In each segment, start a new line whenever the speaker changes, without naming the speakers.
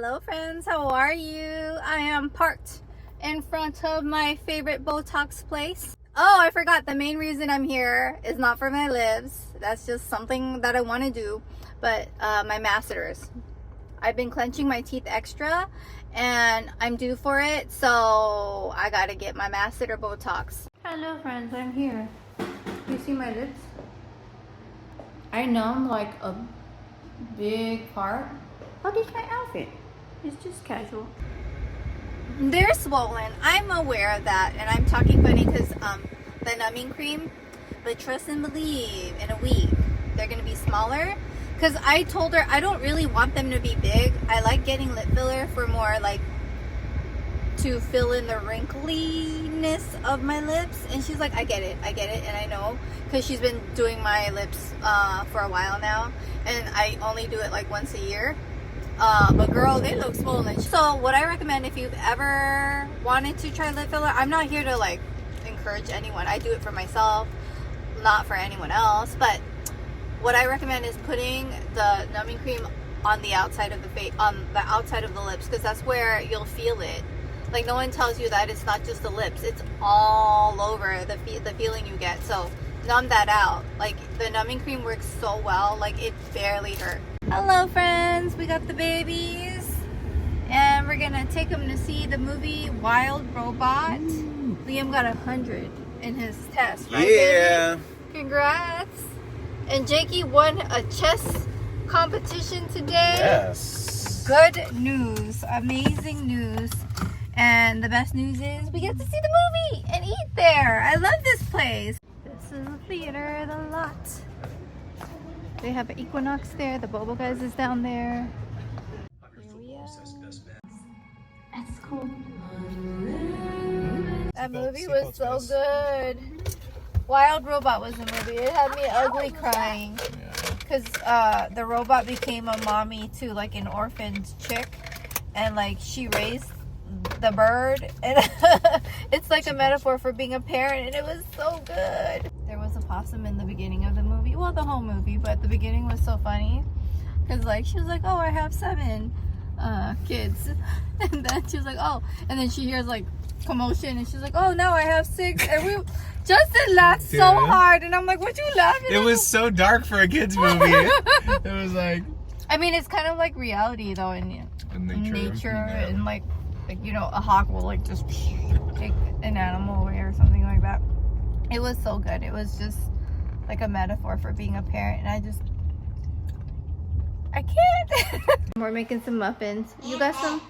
Hello friends, how are you? I am parked in front of my favorite Botox place. Oh, I forgot, the main reason I'm here is not for my lips. That's just something that I want to do. But my masseters. I've been clenching my teeth extra and I'm due for it, so I gotta get my masseter Botox. Hello friends, I'm here. You see my lips? I numb like a big part. Look at my outfit. It's just casual. They're swollen. I'm aware of that, and I'm talking funny because the numbing cream. But trust and believe, in a week they're gonna be smaller. Because I told her I don't really want them to be big. I like getting lip filler for more like to fill in the wrinkliness of my lips. And she's like, I get it, and I know because she's been doing my lips for a while now, and I only do it like once a year. But girl, they look swollen. So what I recommend, if you've ever wanted to try lip filler, I'm not here to like encourage anyone. I do it for myself, not for anyone else. But what I recommend is putting the numbing cream on the outside of the face, on the outside of the lips, because that's where you'll feel it. Like, no one tells you that it's not just the lips, it's all over the feeling you get. So numb that out. Like, the numbing cream works so well, like it barely hurt. Hello friends, we got the babies and we're gonna take them to see the movie Wild Robot. Ooh. Liam got 100 in his test, right?
Yeah,
baby? Congrats. And Jakey won a chess competition today.
yes,
good news, amazing news. And the best news is we get to see the movie and eat there. I love this place. This is the theater, the lot. They have an Equinox there. The Bobo Guys is down there. Here we are. That's cool. That movie was so good. Wild Robot was the movie. It had me ugly crying. Because the robot became a mommy to like an orphaned chick. And like she raised the bird. And it's like a metaphor for being a parent. And it was so good. There was a possum in the beginning of the movie. Well, the whole movie, but the beginning was so funny because like she was like, oh, I have 7 kids. And then she was like, oh, and then she hears like commotion and she's like, oh, now I have 6. And Justin laughed so hard, and I'm like, what you laughing at?
It was so dark for a kid's movie. It was like,
I mean, it's kind of like reality though, in nature yeah. And like you know, a hawk will like just take an animal away or something like that. It was so good. It was just like a metaphor for being a parent, and I can't. We're making some muffins. You got some?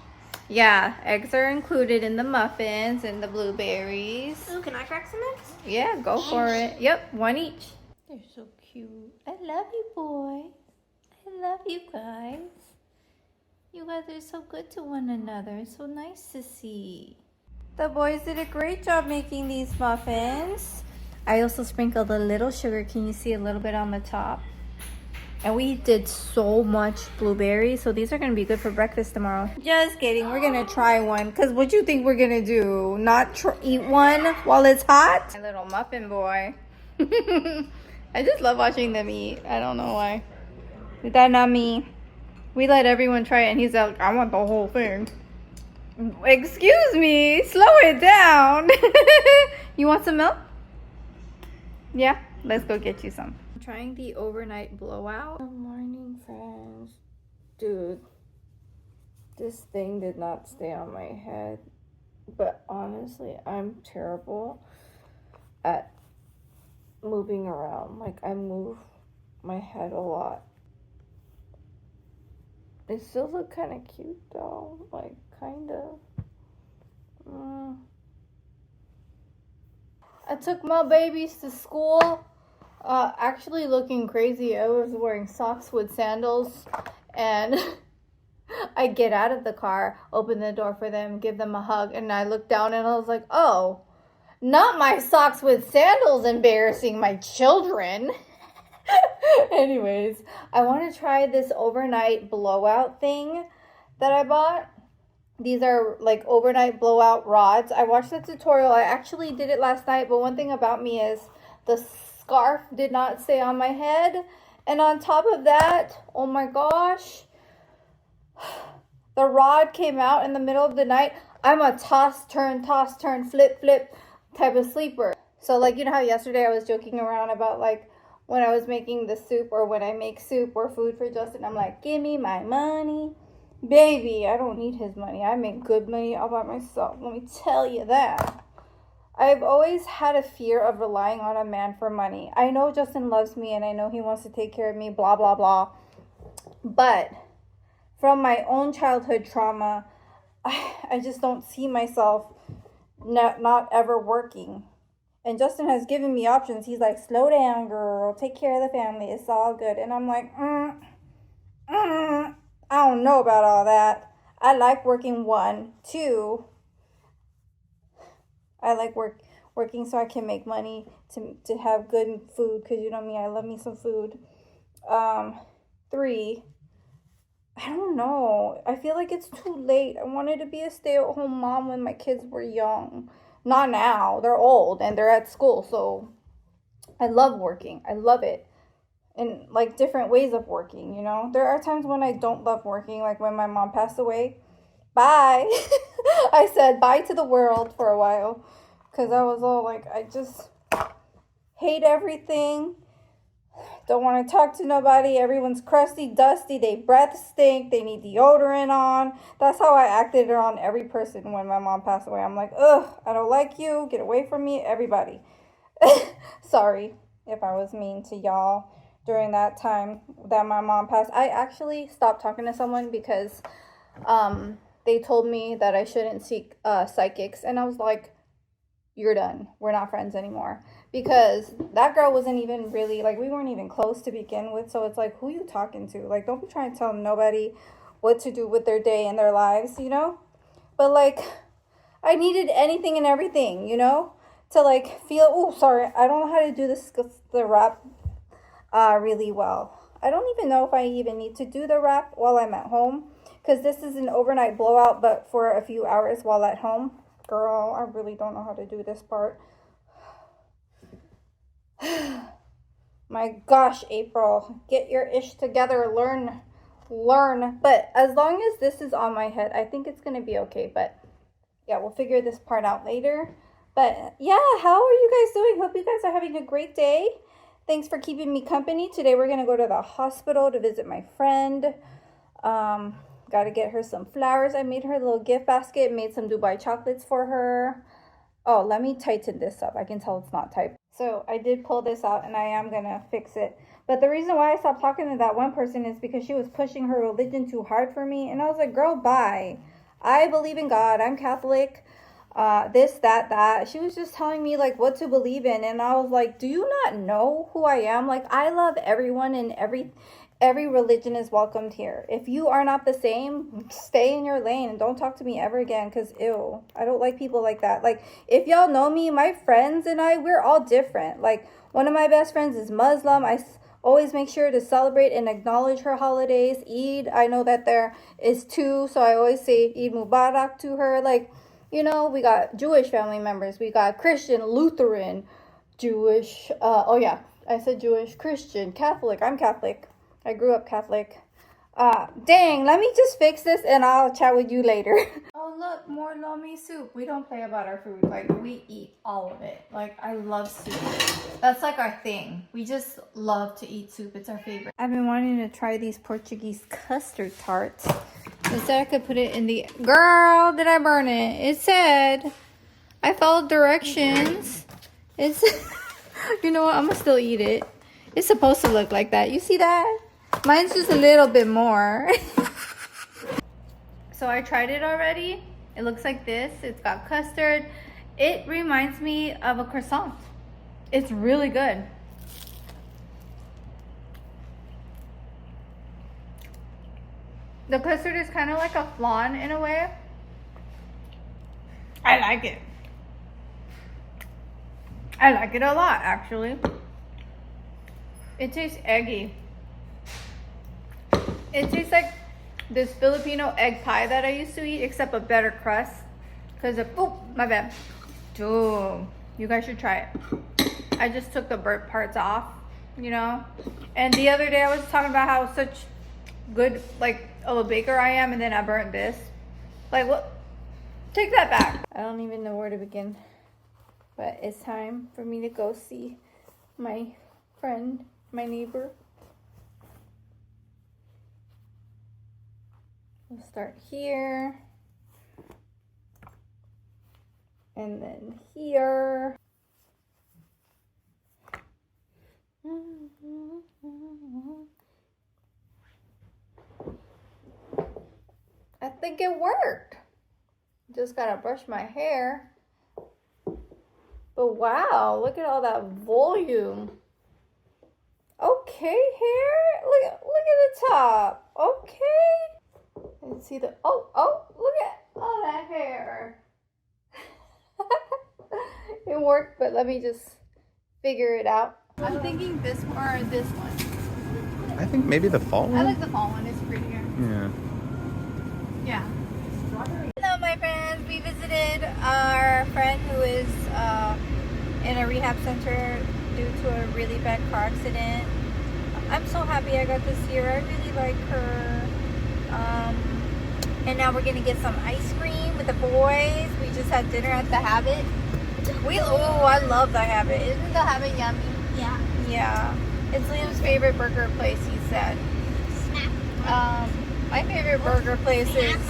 Yeah, eggs are included in the muffins and the blueberries.
Ooh, can I crack some eggs?
Yeah, go for it. Yep, 1 each. They're so cute. I love you, boy. I love you guys. You guys are so good to one another. It's so nice to see. The boys did a great job making these muffins. I also sprinkled a little sugar. Can you see a little bit on the top? And we did so much blueberries, so these are going to be good for breakfast tomorrow. Just kidding. We're going to try one, because what do you think we're going to do? Not eat one while it's hot? My little muffin boy. I just love watching them eat. I don't know why. Is that not me? We let everyone try it, and he's like, I want the whole thing. Excuse me. Slow it down. You want some milk? Yeah? Let's go get you some. I'm trying the overnight blowout. Good morning, friends. Dude, this thing did not stay on my head. But honestly, I'm terrible at moving around. Like, I move my head a lot. It still look kind of cute though. Like, kind of. I took my babies to school. Actually looking crazy. I was wearing socks with sandals, and I get out of the car, open the door for them, give them a hug, and I looked down and I was like, oh, not my socks with sandals embarrassing my children. Anyways, I want to try this overnight blowout thing that I bought. These are like overnight blowout rods. I watched the tutorial. I actually did it last night, but one thing about me is the scarf did not stay on my head. And on top of that, oh my gosh, The rod came out in the middle of the night. I'm a toss, turn, flip, flip type of sleeper. So like, you know how yesterday I was joking around about like when I was making the soup, or when I make soup or food for Justin, I'm like, give me my money. Baby, I don't need his money. I make good money all by myself. Let me tell you that. I've always had a fear of relying on a man for money. I know Justin loves me and I know he wants to take care of me, blah, blah, blah. But from my own childhood trauma, I just don't see myself not ever working. And Justin has given me options. He's like, slow down, girl. Take care of the family. It's all good. And I'm like, I don't know about all that. I like working, one. Two, I like working so I can make money to have good food. Because you know me, I love me some food. Three, I don't know. I feel like it's too late. I wanted to be a stay-at-home mom when my kids were young. Not now. They're old and they're at school. So I love working. I love it. And like different ways of working, you know. There are times when I don't love working, like when my mom passed away. Bye. I said bye to the world for a while. Because I was all like, I just hate everything. Don't want to talk to nobody. Everyone's crusty, dusty. They breath stink. They need deodorant on. That's how I acted around every person when my mom passed away. I'm like, ugh, I don't like you. Get away from me, everybody. Sorry if I was mean to y'all during that time that my mom passed. I actually stopped talking to someone because they told me that I shouldn't seek psychics. And I was like, you're done. We're not friends anymore. Because that girl wasn't even really, like, we weren't even close to begin with. So it's like, who you talking to? Like, don't be trying to tell nobody what to do with their day and their lives, you know? But, like, I needed anything and everything, you know? To, like, feel, oh, sorry, I don't know how to do the rap really well. I don't even know if I even need to do the rap while I'm at home. Because this is an overnight blowout, but for a few hours while at home. Girl, I really don't know how to do this part. My gosh, April, get your ish together. Learn. But as long as this is on my head, I think it's going to be okay. But yeah, we'll figure this part out later. But yeah, how are you guys doing? Hope you guys are having a great day. Thanks for keeping me company. Today we're going to go to the hospital to visit my friend. Got to get her some flowers. I made her a little gift basket, made some Dubai chocolates for her. Oh, let me tighten this up. I can tell it's not tight. So I did pull this out and I am going to fix it. But the reason why I stopped talking to that one person is because she was pushing her religion too hard for me. And I was like, girl, bye. I believe in God. I'm Catholic. This, that. She was just telling me like what to believe in. And I was like, do you not know who I am? Like, I love everyone, and every religion is welcomed here. If you are not the same, stay in your lane and don't talk to me ever again, because ew, I don't like people like that. Like, if y'all know me, my friends and we're all different. Like, one of my best friends is Muslim. I always make sure to celebrate and acknowledge her holidays. Eid, I know that there is two, so I always say Eid Mubarak to her. Like, you know, we got Jewish family members. We got Christian, Lutheran, Jewish. Oh yeah, I said Jewish, Christian, Catholic. I'm Catholic. I grew up Catholic. Dang, let me just fix this and I'll chat with you later. Oh, look, more lomi soup. We don't play about our food. Like, we eat all of it. Like, I love soup. That's like our thing. We just love to eat soup. It's our favorite. I've been wanting to try these Portuguese custard tarts. Instead, I could put it in the... Girl, did I burn it? It said... I followed directions. It's... You know what? I'm gonna still eat it. It's supposed to look like that. You see that? Mine's just a little bit more. So I tried it already. It looks like this. It's got custard. It reminds me of a croissant. It's really good. The custard is kind of like a flan in a way. I like it. I like it a lot, actually. It tastes eggy. It tastes like this Filipino egg pie that I used to eat, except a better crust. Because of, oh, my bad. Dude, you guys should try it. I just took the burnt parts off, you know. And the other day I was talking about how such good, like, of a baker I am, and then I burnt this. Like, what? Take that back. I don't even know where to begin. But it's time for me to go see my friend, my neighbor. We'll start here. And then here. I think it worked. Just gotta brush my hair. But wow, look at all that volume. Okay, hair. Look at the top. Okay. Let's see the look at all that hair. It worked, but let me just figure it out. I'm thinking this one or this one.
I think maybe the fall one.
I like the fall one. It's prettier.
Yeah.
Hello, my friends. We visited our friend who is in a rehab center due to a really bad car accident. I'm so happy I got to see her. I really like her. And now we're gonna get some ice cream with the boys. We just had dinner at the Habit. I love the Habit. Isn't the Habit yummy?
Yeah.
Yeah. It's Liam's favorite burger place, he said. My favorite burger place is...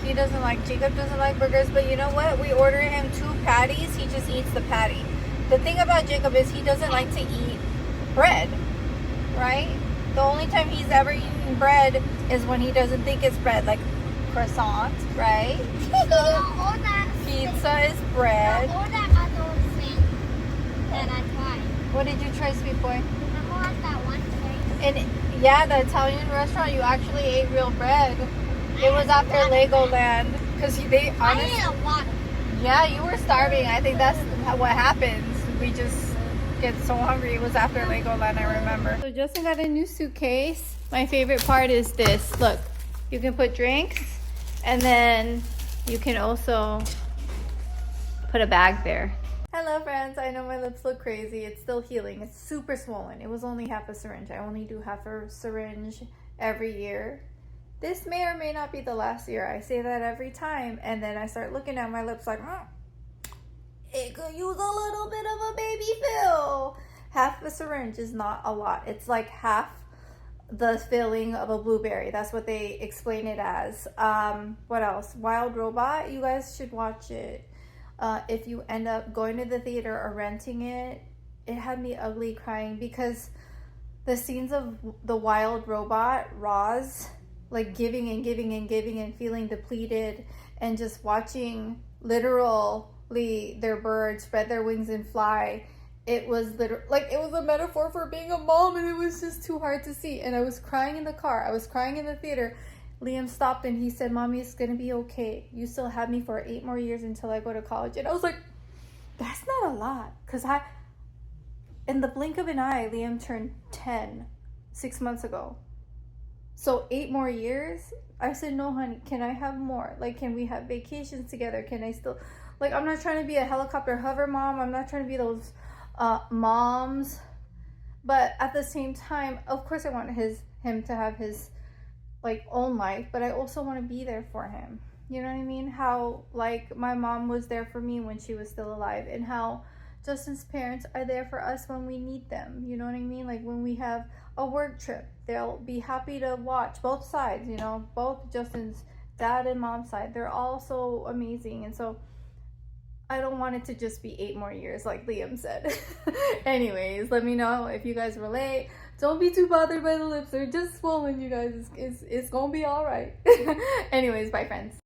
He doesn't like... Jacob doesn't like burgers, but you know what? We order him 2 patties. He just eats the patty. The thing about Jacob is he doesn't like to eat bread, right? The only time he's ever eaten bread is when he doesn't think it's bread, like croissant, right? Pizza is bread.
All that other thing that I tried.
What did you try, sweet boy?
Remember that one place?
And yeah, the Italian restaurant, you actually ate real bread. It was after Legoland. Because they
I
honestly...
ate a lot.
Yeah, you were starving. I think that's what happens. We just get so hungry. It was after Legoland, I remember. So Justin got a new suitcase. My favorite part is this. Look, you can put drinks, and then you can also put a bag there. Hello friends, I know my lips look crazy. It's still healing. It's super swollen. It was only half a syringe. I only do half a syringe every year. This may or may not be the last year. I say that every time, and then I start looking at my lips like, it could use a little bit of a baby fill. Half a syringe is not a lot. It's like half the filling of a blueberry. That's what they explain it as. What else? Wild Robot. You guys should watch it. If you end up going to the theater or renting it, it had me ugly crying because the scenes of the Wild Robot, Roz, like giving and giving and giving and feeling depleted and just watching literally their birds spread their wings and fly. It was literally like it was a metaphor for being a mom, and it was just too hard to see. And I was crying in the car. I was crying in the theater. Liam stopped and he said, "Mommy, it's gonna be okay. You still have me for 8 more years until I go to college." And I was like, that's not a lot. Because in the blink of an eye, Liam turned 10 6 months ago. So 8 more years? I said, no, honey, can I have more? Like, can we have vacations together? Can I still, like, I'm not trying to be a helicopter hover mom. I'm not trying to be those moms. But at the same time, of course I want him to have his like own life, but I also want to be there for him. You know what I mean? How like my mom was there for me when she was still alive, and how Justin's parents are there for us when we need them. You know what I mean? Like when we have a work trip, they'll be happy to watch both sides, you know, both Justin's dad and mom's side. They're all so amazing. And so I don't want it to just be 8 more years like Liam said. Anyways, let me know if you guys relate. Don't be too bothered by the lips. They're just swollen, you guys. It's gonna be all right. Anyways, bye friends.